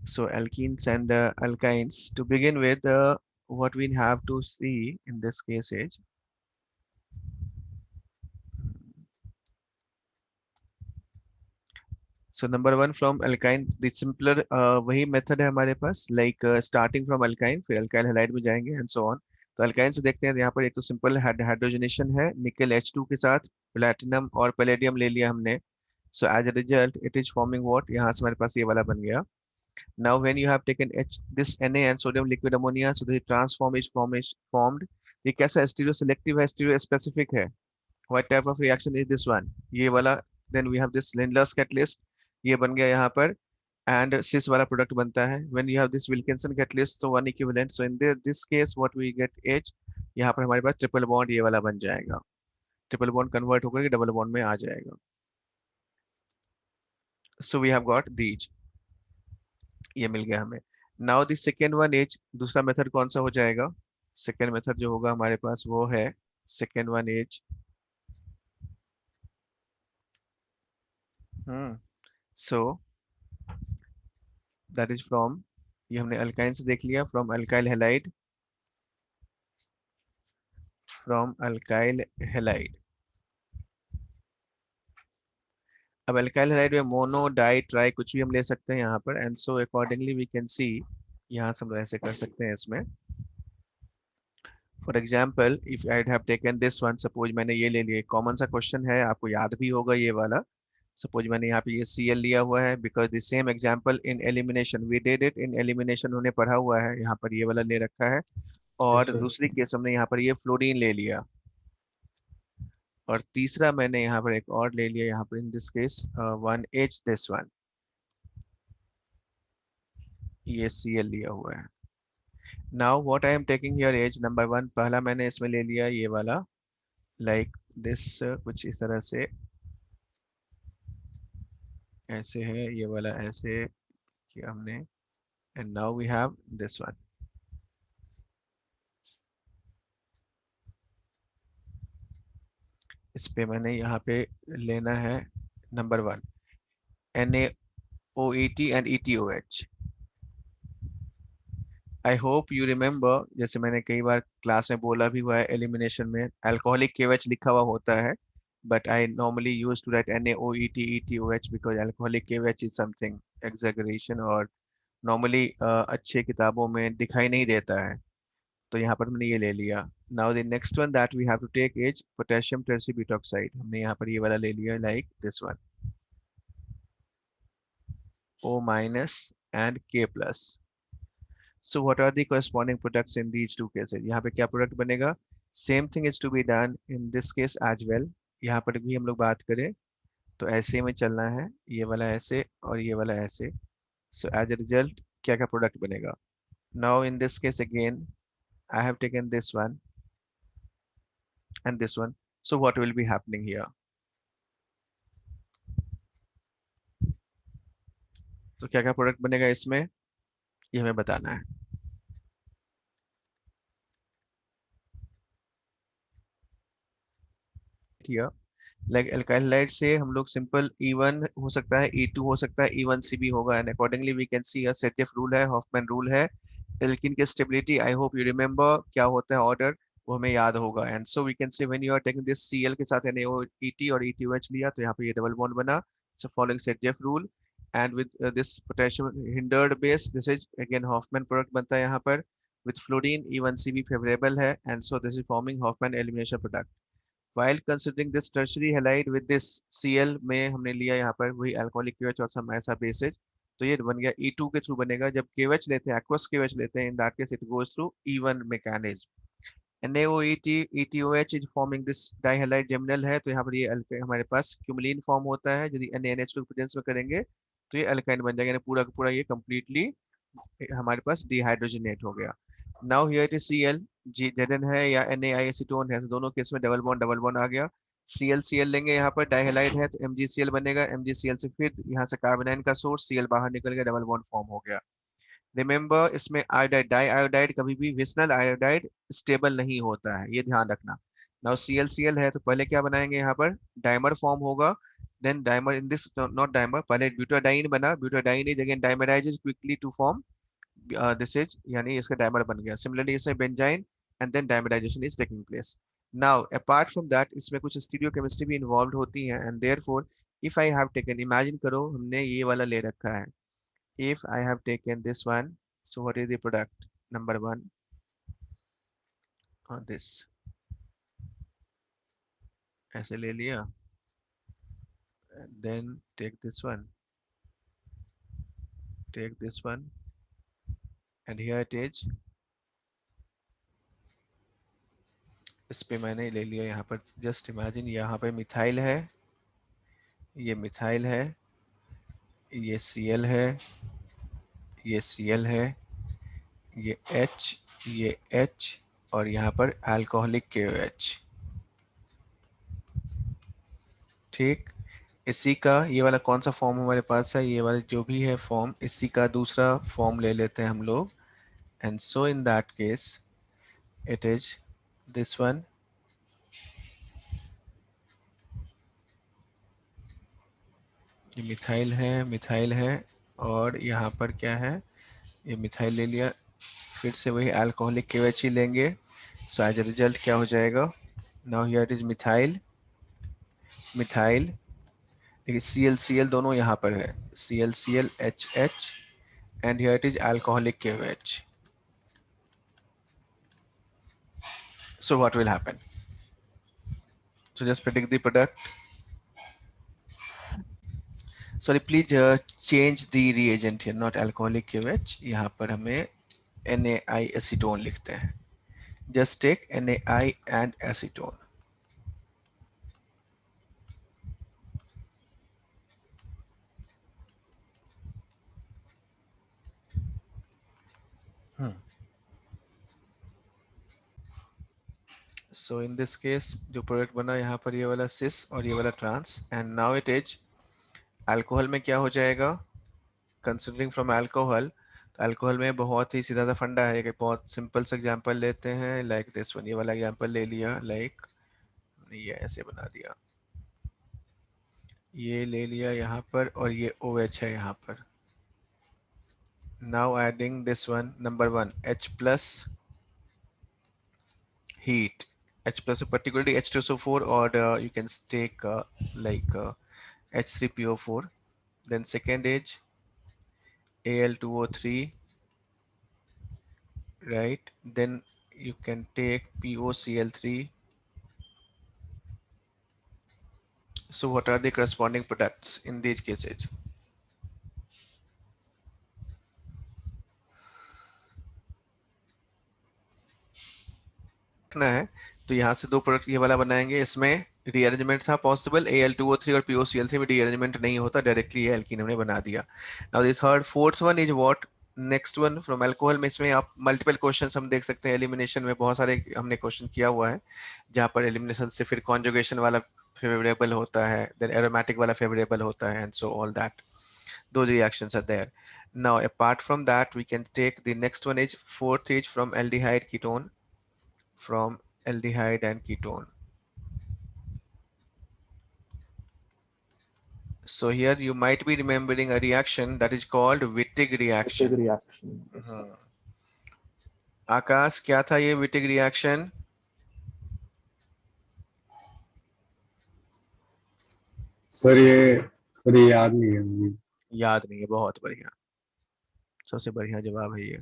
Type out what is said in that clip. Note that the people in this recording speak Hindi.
So alkenes and alkynes. To begin with, what we have to see in this case is, so number one from alkyne, the simpler वही method है हमारे पास, like starting from alkyne, फिर alkyl halide में जाएंगे and so on. तो alkyne से देखते हैं, यहाँ पर एक तो simple हाइड्रोजनेशन है निकल H2 के साथ, प्लेटिनम और पैलेडियम ले लिया हमने. So as a result, it is forming what? यहाँ से हमारे पास ये वाला बन गया. Now when you have taken this Na and sodium liquid ammonia, so the transform is formed. ये कैसा stereoselective है, stereospecific है? What type of reaction is this one? ये वाला. Then we have this Lindlar's catalyst, ये बन गया यहाँ पर, and cis वाला product बनता है. When you have this Wilkinson catalyst, so one equivalent. So in this case, what we get H, यहाँ पर हमारे पास ट्रिपल बॉन्ड ये वाला बन जाएगा. ट्रिपल बॉन्ड कन्वर्ट होकर के डबल बॉन्ड में आ जाएगा. So we have got these. ये मिल गया हमें. Now the second one is, दूसरा मेथड कौन सा हो जाएगा? सेकेंड मेथड जो होगा हमारे पास वो है, second one is, so that is from, ये हमने अल्काइन से देख लिया, from alkyl halide, from alkyl halide. अब अल्काइल हैलाइड में मोनो डाई ट्राई कुछ भी हम ले सकते हैं यहाँ पर, and so accordingly we can see, यहाँ से हम ऐसे कर सकते हैं इसमें. For example if I have taken this one, suppose मैंने ये ले लिया, कॉमन सा क्वेश्चन है, आपको याद भी होगा ये वाला. सपोज मैंने यहाँ पे ये Cl लिया हुआ है, because the same example in elimination we did it in elimination, उन्हें पढ़ा हुआ है, यहाँ पर ये वाला ले रखा है. यस और सर। दूसरी केस हमने यहाँ पर ये फ्लोरीन ले लिया, और तीसरा मैंने यहाँ पर एक और ले लिया, यहाँ पर in this case 1H this one, ये Cl लिया हुआ है. Now what I am taking here as number one, पहला मैंने इसमें ले लिया ये वाला, लाइक दिस, कुछ इस तरह से ऐसे है, ये वाला ऐसे किया हमने, and now we have this one. इस पे मैंने यहाँ पे लेना है number one, NaOET and ETOH. I hope you remember, जैसे मैंने कई बार क्लास में बोला भी हुआ है, एलिमिनेशन में अल्कोहलिक KOH लिखा हुआ होता है, but I normally used to write NaOET ETOH because alcoholic KOH is something exaggeration, और नॉर्मली अच्छे किताबों में दिखाई नहीं देता है, तो यहाँ पर हमने ये ले लिया. Now the next one that we have to take is potassium tetrabutoxide, हमने यहाँ पर ये वाला ले लिया, like this one, O minus and K plus. So what are the corresponding products in these two cases? यहाँ पे क्या प्रोडक्ट बनेगा? Same thing is to be done in this case as well. यहाँ पर भी हम लोग बात करें तो ऐसे में चलना है, ये वाला ऐसे और ये वाला ऐसे. सो एज ए रिजल्ट क्या क्या प्रोडक्ट बनेगा? Now in this case again I have taken this one and this one. So what will be happening here? तो क्या क्या प्रोडक्ट बनेगा इसमें, ये हमें बताना है. here like alkyl halide से हम लोग सिंपल E1 हो सकता है, E2 हो सकता है, E1C भी होगा, and accordingly we can see Saytzeff rule है, हॉफमैन रूल है. एल्किन की stability, I hope you remember क्या होता है ऑर्डर, वो हमें याद होगा. And so we can say when you are taking this Cl के साथ NaOET और ETOH लिया, तो यहाँ पे ये डबल बॉन्ड बना. So following Saytzeff rule and with this potassium hindered base, this is again Hofmann product बनता है यहाँ पर. विद फ्लोरीन E1C भी फेवरेबल है, and so this is forming Hofmann elimination product. While considering this tertiary halide with this Cl में हमने लिया यहाँ पर वही alcoholic KOH और some ऐसा bases, तो ये बन गया E2 के थ्रू बनेगा. जब KOH लेते हैं, aqueous KOH लेते हैं, in that case it goes through E1 mechanism. NaOET ETOH is forming this dihalide geminal है, तो यहाँ पर ये हमारे पास क्यूमुलिन फॉर्म होता है, यदि NaNH2 के प्रेजेंस में करेंगे तो ये अल्काइन बन जाएगा, यानी पूरा का पूरा ये कंप्लीटली हमारे पास डिहाइड्रोजनेट हो गया. Now here it is Cl, Zn है या Na एसीटोन है, तो दोनों केस में डबल बॉन्ड आ गया. Cl लेंगे यहाँ पर, डाइहेलाइड है तो MgCl बनेगा, MgCl से फिर यहाँ से कार्बोनाइन का सोर्स Cl बाहर निकल गया, डबल बॉन्ड फॉर्म हो गया. रिमेंबर इसमें आयोडाइड, डाई आयोडाइड कभी भी विसनल आयोडाइड स्टेबल नहीं होता है, ये ध्यान रखना. नाउ ClCl है तो पहले क्या बनाएंगे, यहाँ पर डाइमर फॉर्म होगा, then dimer in this, not dimer, पहले butadiene बना, butadiene is again dimerizes quickly to form this is, यानी इसका dimer बन गया. Similarly इसमें benzyne and then dimerization is taking place. Now apart from that इसमें कुछ stereochemistry भी involved होती है, and therefore if I have taken, imagine करो हमने ये वाला ले रखा है, if I have taken this one, so what is the product number one on this, ऐसे ले लिया, and then take this one, take this one, and here it is. इस पे मैंने ले लिया, यहाँ पर जस्ट इमेजिन यहाँ पे मिथाइल है, ये मिथाइल है, ये Cl है, ये Cl है, ये H, ये H, और यहाँ पर अल्कोहलिक KOH. ठीक, इसी का ये वाला कौन सा फॉर्म हमारे पास है, ये वाला जो भी है फॉर्म, इसी का दूसरा फॉर्म ले लेते हैं हम लोग, and so in that case it is this one, ये मिथाइल है, मिथाइल है, और यहाँ पर क्या है, ये मिथाइल ले लिया, फिर से वही अल्कोहलिक KOH ही लेंगे, सो एज अ रिजल्ट क्या हो जाएगा, now here it is methyl, methyl, देखिए Cl दोनों यहाँ पर है, Cl HH, and here it is alcoholic KOH. So what will happen? So just predict the product. Sorry, please change the reagent here, not alcoholic KOH. यहाँ पर हमें NaI acetone लिखते हैं. Just take NaI and acetone. So in this case जो प्रोडक्ट बना यहाँ पर ये वाला सिस और ये वाला trans, and now it is alcohol में क्या हो जाएगा, कंसिडरिंग फ्रॉम अल्कोहल, तो अल्कोहल में बहुत ही सीधा सा फंडा है कि बहुत सिंपल सा एग्जांपल लेते हैं, लाइक दिस वन, ये वाला एग्जांपल ले लिया, लाइक ये ऐसे बना दिया, ये ले लिया यहाँ पर, और ये OH है यहाँ पर. Now adding this one, number one H plus heat, H plus particularly H2SO4, or you can take like H3PO4, then second is Al2O3, right, then you can take POCl3. So what are the corresponding products in these cases? रखना है तो यहाँ से दो प्रोडक्ट ये वाला बनाएंगे, इसमें रीअरेंजमेंट था पॉसिबल, Al2O3 और POCl3 में रीअरेंजमेंट नहीं होता, डायरेक्टली ये एल्कीन हमने बना दिया. Now this third fourth one is what, next one from alcohol में, इसमें आप मल्टीपल क्वेश्चंस हम देख सकते हैं, एलिमिनेशन में बहुत सारे हमने क्वेश्चन किया हुआ है, जहाँ पर एलिमिनेशन से फिर कॉन्जुगेशन वाला फेवरेबल होता है, देन एरोमेटिक वाला फेवरेबल होता है, and so all that, those reactions are there. Now apart from that we can take the next one is fourth is from aldehyde ketone, from aldehyde and ketone. So here you might be remembering a reaction that is called Wittig reaction. Wittig reaction. आकाश क्या था ये Wittig reaction? सर ये याद नहीं है मुझे. याद नहीं है, बहुत बढ़िया, सबसे बढ़िया जवाब है ये.